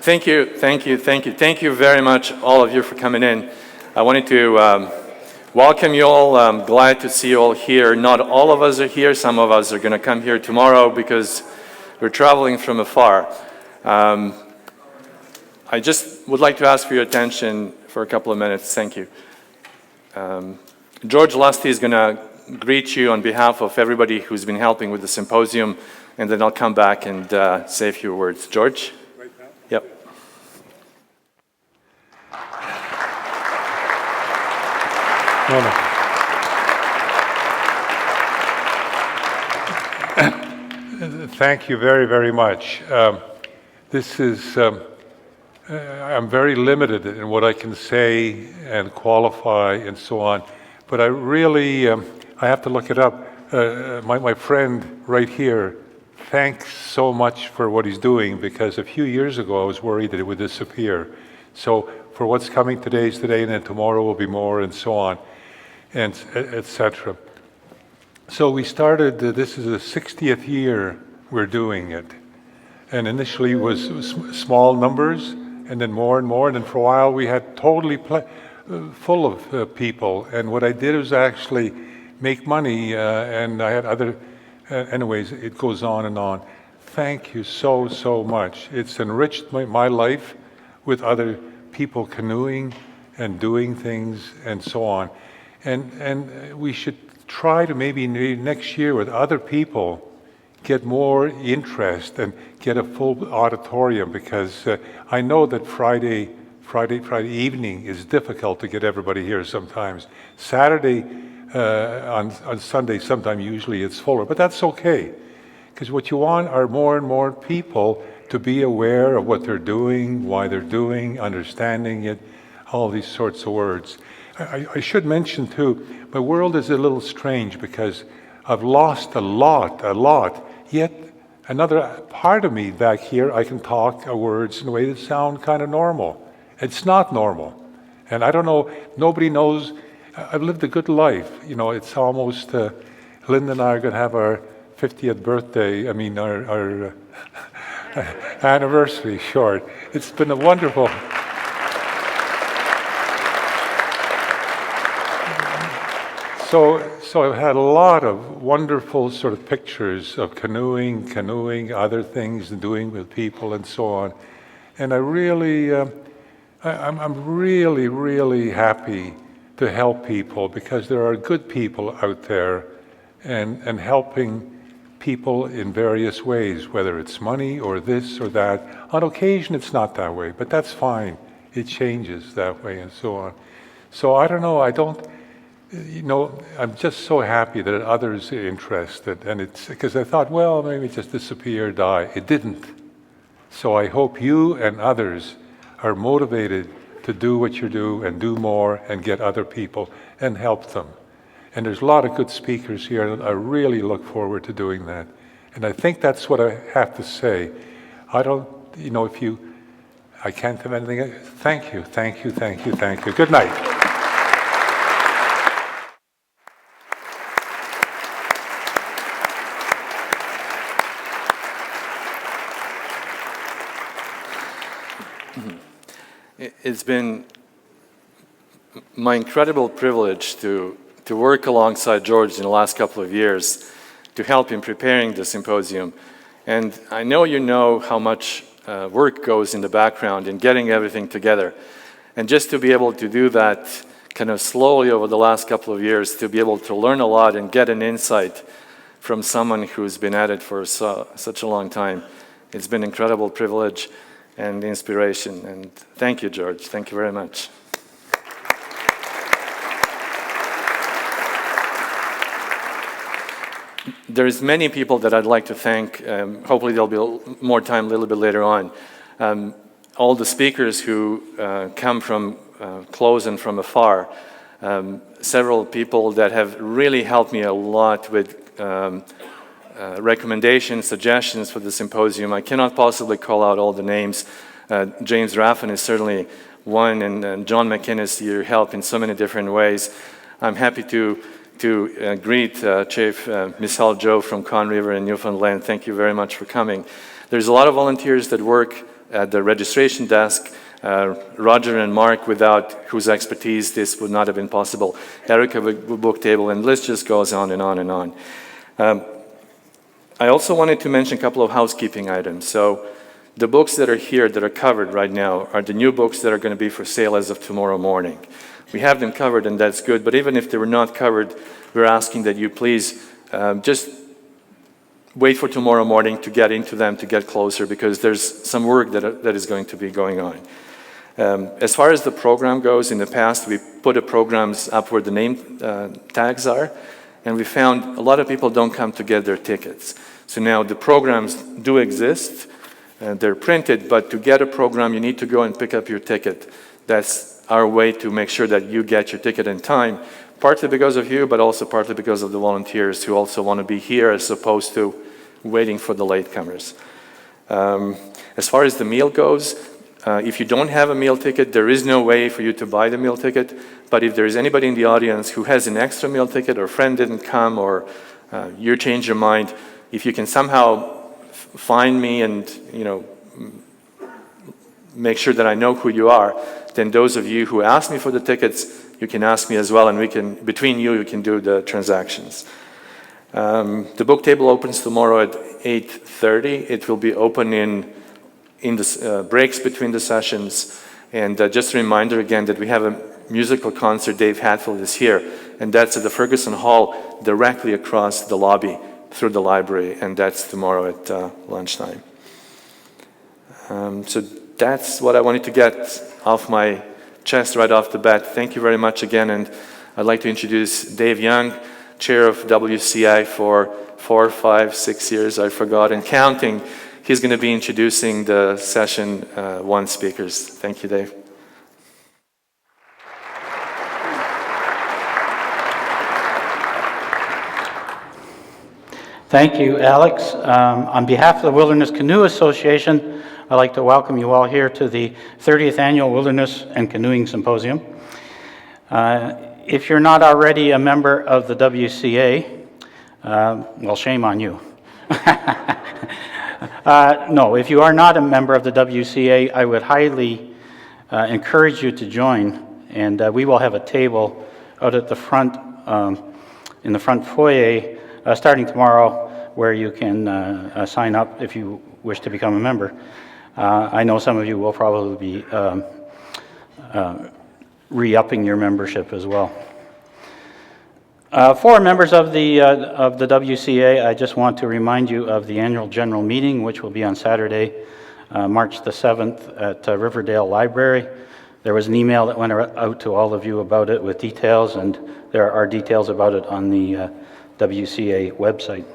Thank you very much, all of you, for coming in. I wanted to welcome you all. I'm glad to see you all here. Not all of us are here. Some of us are going to come here tomorrow because we're traveling from afar. I just would like to ask for your attention for a couple of minutes. Thank you. George Luste is going to greet you on behalf of everybody who's been helping with the symposium, and then I'll come back and say a few words. George? Right now? Yep. Thank you very, very much. This is, I'm very limited in what I can say and qualify and so on, but I really, I have to look it up. My friend right here, thanks so much for what he's doing, because a few years ago I was worried that it would disappear. So for what's coming, today's today, and then tomorrow will be more, and so on, and etc. So we started, this is the 60th year we're doing it. And initially it was small numbers, and then more and more, and then for a while we had totally full of people. And what I did was actually make money, and I had other, anyways, it goes on and on. Thank you so, so much. It's enriched my life with other people canoeing and doing things and so on. And we should try to maybe next year with other people get more interest and get a full auditorium, because I know that Friday evening is difficult to get everybody here sometimes. Saturday, on Sunday, sometime usually it's fuller, but that's okay, because what you want are more and more people to be aware of what they're doing, why they're doing, understanding it, all these sorts of words. I should mention too, my world is a little strange because I've lost a lot, yet another part of me back here, I can talk words in a way that sound kind of normal. It's not normal. And I don't know, nobody knows, I've lived a good life. You know, it's almost, Linda and I are going to have our 50th birthday, our anniversary short. It's been a wonderful... So I've had a lot of wonderful sort of pictures of canoeing, other things, and doing with people and so on. And I really, I'm really, really happy to help people, because there are good people out there and helping people in various ways, whether it's money or this or that. On occasion it's not that way, but that's fine. It changes that way and so on. So I don't know, I'm just so happy that others are interested, and it's because I thought, well, maybe just disappear, die. It didn't. So I hope you and others are motivated to do what you do and do more and get other people and help them. And there's a lot of good speakers here, and I really look forward to doing that. And I think that's what I have to say. I don't, I can't have anything. Thank you. Good night. It's been my incredible privilege to work alongside George in the last couple of years to help in preparing the symposium. And I know you know how much work goes in the background in getting everything together. And just to be able to do that kind of slowly over the last couple of years, to be able to learn a lot and get an insight from someone who's been at it for such a long time, it's been an incredible privilege and inspiration. And thank you, George. Thank you very much. There's many people that I'd like to thank. Hopefully there'll be more time a little bit later on. All the speakers who come from close and from afar. Several people that have really helped me a lot with recommendations, suggestions for the symposium. I cannot possibly call out all the names. James Raffin is certainly one, and John McInnes, your help in so many different ways. I'm happy to greet Chief Michelle Joe from Conn River in Newfoundland. Thank you very much for coming. There's a lot of volunteers that work at the registration desk. Roger and Mark, without whose expertise this would not have been possible. Erica with book table, and the list just goes on and on and on. I also wanted to mention a couple of housekeeping items. So the books that are here that are covered right now are the new books that are going to be for sale as of tomorrow morning. We have them covered, and that's good, but even if they were not covered, we're asking that you please just wait for tomorrow morning to get into them, to get closer, because there's some work that is going to be going on. As far as the program goes, in the past, we put the programs up where the name tags are, and we found a lot of people don't come to get their tickets. So now the programs do exist, they're printed, but to get a program, you need to go and pick up your ticket. That's our way to make sure that you get your ticket in time, partly because of you, but also partly because of the volunteers who also want to be here as opposed to waiting for the latecomers. As far as the meal goes, if you don't have a meal ticket, there is no way for you to buy the meal ticket, but if there is anybody in the audience who has an extra meal ticket, or a friend didn't come, or you change your mind, if you can somehow find me and make sure that I know who you are, then those of you who ask me for the tickets, you can ask me as well, and we can, between you can do the transactions. The book table opens tomorrow at 8:30. It will be open in the breaks between the sessions. And just a reminder again that we have a musical concert. Dave Hatfield is here, and that's at the Ferguson Hall directly across the lobby through the library, and that's tomorrow at lunchtime. So that's what I wanted to get off my chest right off the bat. Thank you very much again, and I'd like to introduce Dave Young, chair of WCI for 4, 5, 6 years, I forgot, and counting. He's going to be introducing the session one speakers. Thank you, Dave. Thank you, Alex. On behalf of the Wilderness Canoe Association, I'd like to welcome you all here to the 30th Annual Wilderness and Canoeing Symposium. If you're not already a member of the WCA, well, shame on you. No, if you are not a member of the WCA, I would highly encourage you to join, and we will have a table out at the front, in the front foyer, starting tomorrow, where you can sign up if you wish to become a member. I know some of you will probably be re-upping your membership as well. For members of the WCA, I just want to remind you of the annual general meeting, which will be on Saturday, March the 7th at Riverdale Library. There was an email that went out to all of you about it with details, and there are details about it on the WCA website.